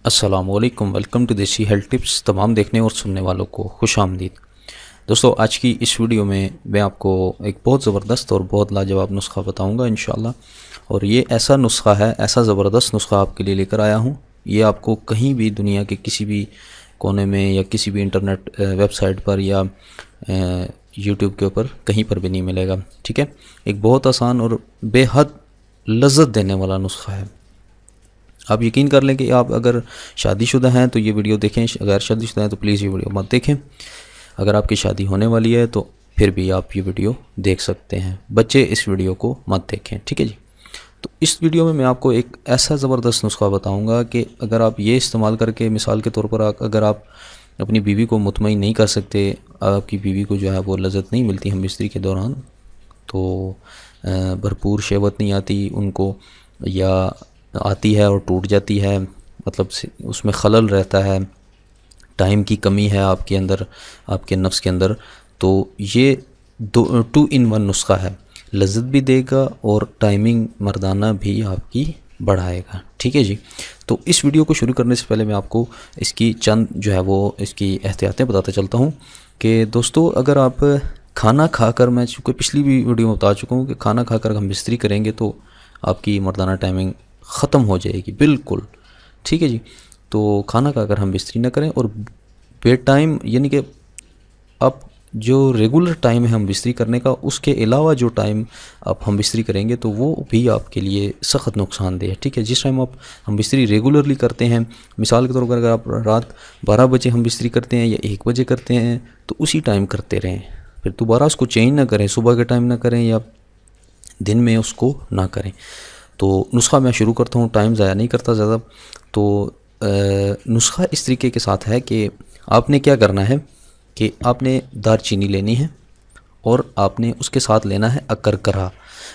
السلام علیکم، welcome to دیسی ہیلتھ ٹپس۔ تمام دیکھنے اور سننے والوں کو خوش آمدید۔ دوستو، آج کی اس ویڈیو میں آپ کو ایک بہت زبردست اور بہت لاجواب نسخہ بتاؤں گا انشاءاللہ، اور یہ ایسا نسخہ ہے، ایسا زبردست نسخہ آپ کے لیے لے کر آیا ہوں۔ یہ آپ کو کہیں بھی دنیا کے کسی بھی کونے میں یا کسی بھی انٹرنیٹ ویب سائٹ پر یا یوٹیوب کے اوپر کہیں پر بھی نہیں ملے گا، ٹھیک ہے۔ ایک بہت آسان اور بے حد لذت دینے والا نسخہ ہے۔ آپ یقین کر لیں کہ آپ اگر شادی شدہ ہیں تو یہ ویڈیو دیکھیں، غیر شادی شدہ ہیں تو پلیز یہ ویڈیو مت دیکھیں۔ اگر آپ کی شادی ہونے والی ہے تو پھر بھی آپ یہ ویڈیو دیکھ سکتے ہیں۔ بچے اس ویڈیو کو مت دیکھیں، ٹھیک ہے جی۔ تو اس ویڈیو میں آپ کو ایک ایسا زبردست نسخہ بتاؤں گا کہ اگر آپ یہ استعمال کر کے، مثال کے طور پر اگر آپ اپنی بیوی کو مطمئن نہیں کر سکتے، آپ کی بیوی کو جو ہے وہ لذت نہیں ملتی ہم بستری کے دوران، تو بھرپور شہوت نہیں آتی ان کو، یا آتی ہے اور ٹوٹ جاتی ہے، مطلب اس میں خلل رہتا ہے، ٹائم کی کمی ہے آپ کے اندر، آپ کے نفس کے اندر، تو یہ 2 in 1 نسخہ ہے۔ لذت بھی دے گا اور ٹائمنگ مردانہ بھی آپ کی بڑھائے گا، ٹھیک ہے جی۔ تو اس ویڈیو کو شروع کرنے سے پہلے میں آپ کو اس کی چند جو ہے وہ اس کی احتیاطیں بتاتا چلتا ہوں کہ دوستو، اگر آپ کھانا کھا کر، میں چونکہ پچھلی بھی ویڈیو میں بتا چکا ہوں کہ کھانا کھا کر ہم بستری کریں گے تو آپ کی مردانہ ٹائمنگ ختم ہو جائے گی بالکل، ٹھیک ہے جی۔ تو کھانا کھا کر ہم بستری نہ کریں، اور بے ٹائم، یعنی کہ آپ جو ریگولر ٹائم ہے ہم بستری کرنے کا، اس کے علاوہ جو ٹائم آپ ہم بستری کریں گے تو وہ بھی آپ کے لیے سخت نقصان دہ ہے، ٹھیک ہے۔ جس ٹائم آپ ہم بستری ریگولرلی کرتے ہیں، مثال کے طور پر اگر آپ رات 12 بجے ہم بستری کرتے ہیں یا 1 بجے کرتے ہیں تو اسی ٹائم کرتے رہیں، پھر دوبارہ اس کو چینج نہ کریں، صبح کے ٹائم نہ کریں یا دن میں اس کو نہ کریں۔ تو نسخہ میں شروع کرتا ہوں، ٹائم ضائع نہیں کرتا زیادہ۔ تو نسخہ اس طریقے کے ساتھ ہے کہ آپ نے کیا کرنا ہے کہ آپ نے دار چینی لینی ہے، اور آپ نے اس کے ساتھ لینا ہے اکرکرا۔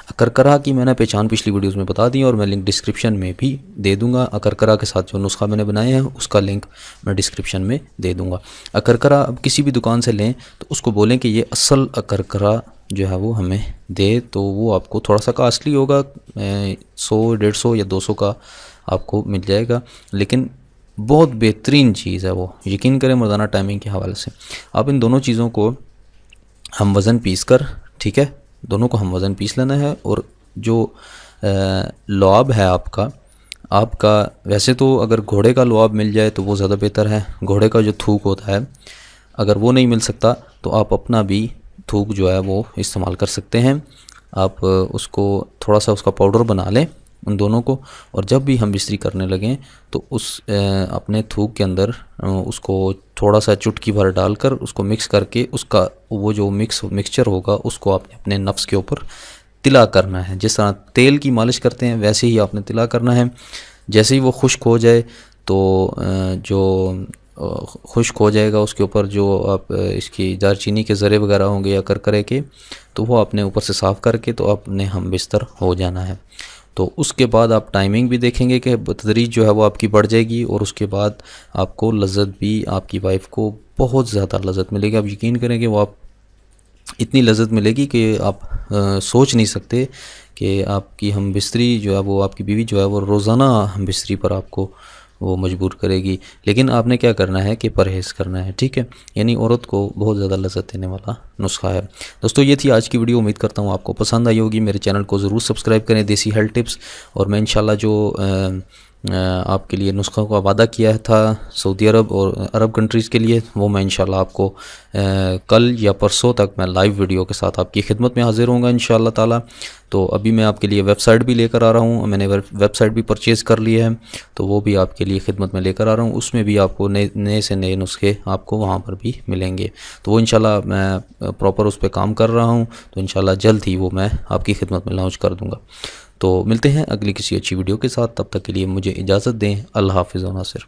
اکرکرا کی میں نے پہچان پچھلی ویڈیوز میں بتا دی، اور میں لنک ڈسکرپشن میں بھی دے دوں گا۔ اکرکرا کے ساتھ جو نسخہ میں نے بنایا ہے اس کا لنک میں ڈسکرپشن میں دے دوں گا۔ اکرکرا اب کسی بھی دکان سے لیں تو اس کو بولیں کہ یہ اصل اکرکرا جو ہے وہ ہمیں دے، تو وہ آپ کو تھوڑا سا کاسٹلی ہوگا، 100 150 یا 200 کا آپ کو مل جائے گا، لیکن بہت بہترین چیز ہے وہ، یقین کریں مردانہ ٹائمنگ کے حوالے سے۔ آپ ان دونوں چیزوں کو ہم وزن پیس کر، ٹھیک ہے، دونوں کو ہم وزن پیس لینا ہے، اور جو لعاب ہے آپ کا ویسے تو اگر گھوڑے کا لعاب مل جائے تو وہ زیادہ بہتر ہے۔ گھوڑے کا جو تھوک ہوتا ہے، اگر وہ نہیں مل سکتا تو آپ اپنا بھی تھوک جو ہے وہ استعمال کر سکتے ہیں۔ آپ اس کو تھوڑا سا اس کا پاؤڈر بنا لیں ان دونوں کو، اور جب بھی ہم بستری کرنے لگیں تو اس اپنے تھوک کے اندر اس کو تھوڑا سا چٹکی بھر ڈال کر اس کو مکس کر کے، اس کا وہ جو مکسچر ہوگا اس کو آپ نے اپنے نفس کے اوپر تلا کرنا ہے۔ جس طرح تیل کی مالش کرتے ہیں ویسے ہی آپ نے تلا کرنا ہے۔ جیسے ہی وہ خشک ہو جائے تو جو خشک ہو جائے گا اس کے اوپر جو آپ اس کی دار چینی کے ذرے وغیرہ ہوں گے یا کرکرے کے، تو وہ اپنے اوپر سے صاف کر کے تو آپ نے ہم بستر ہو جانا ہے۔ تو اس کے بعد آپ ٹائمنگ بھی دیکھیں گے کہ بتدریج جو ہے وہ آپ کی بڑھ جائے گی، اور اس کے بعد آپ کو لذت بھی، آپ کی وائف کو بہت زیادہ لذت ملے گی۔ آپ یقین کریں کہ وہ آپ اتنی لذت ملے گی کہ آپ سوچ نہیں سکتے کہ آپ کی ہم بستری جو ہے وہ، آپ کی بیوی جو ہے وہ روزانہ ہم بستری پر آپ کو وہ مجبور کرے گی، لیکن آپ نے کیا کرنا ہے کہ پرہیز کرنا ہے، ٹھیک ہے۔ یعنی عورت کو بہت زیادہ لذت دینے والا نسخہ ہے۔ دوستو، یہ تھی آج کی ویڈیو، امید کرتا ہوں آپ کو پسند آئی ہوگی۔ میرے چینل کو ضرور سبسکرائب کریں، دیسی ہیلتھ ٹپس، اور میں انشاءاللہ جو آپ کے لیے نسخہ کا وعدہ کیا تھا سعودی عرب اور عرب کنٹریز کے لیے، وہ میں انشاءاللہ آپ کو کل یا پرسوں تک میں لائیو ویڈیو کے ساتھ آپ کی خدمت میں حاضر ہوں گا انشاءاللہ تعالی۔ تو ابھی میں آپ کے لیے ویب سائٹ بھی لے کر آ رہا ہوں، میں نے ویب سائٹ بھی پرچیز کر لی ہے، تو وہ بھی آپ کے لیے خدمت میں لے کر آ رہا ہوں۔ اس میں بھی آپ کو نئے سے نئے نسخے آپ کو وہاں پر بھی ملیں گے، تو وہ انشاءاللہ میں پراپر اس پہ کام کر رہا ہوں، تو انشاءاللہ جلد ہی وہ میں آپ کی خدمت میں لانچ کر دوں گا۔ تو ملتے ہیں اگلی کسی اچھی ویڈیو کے ساتھ، تب تک کے لیے مجھے اجازت دیں۔ اللہ حافظ و ناصر۔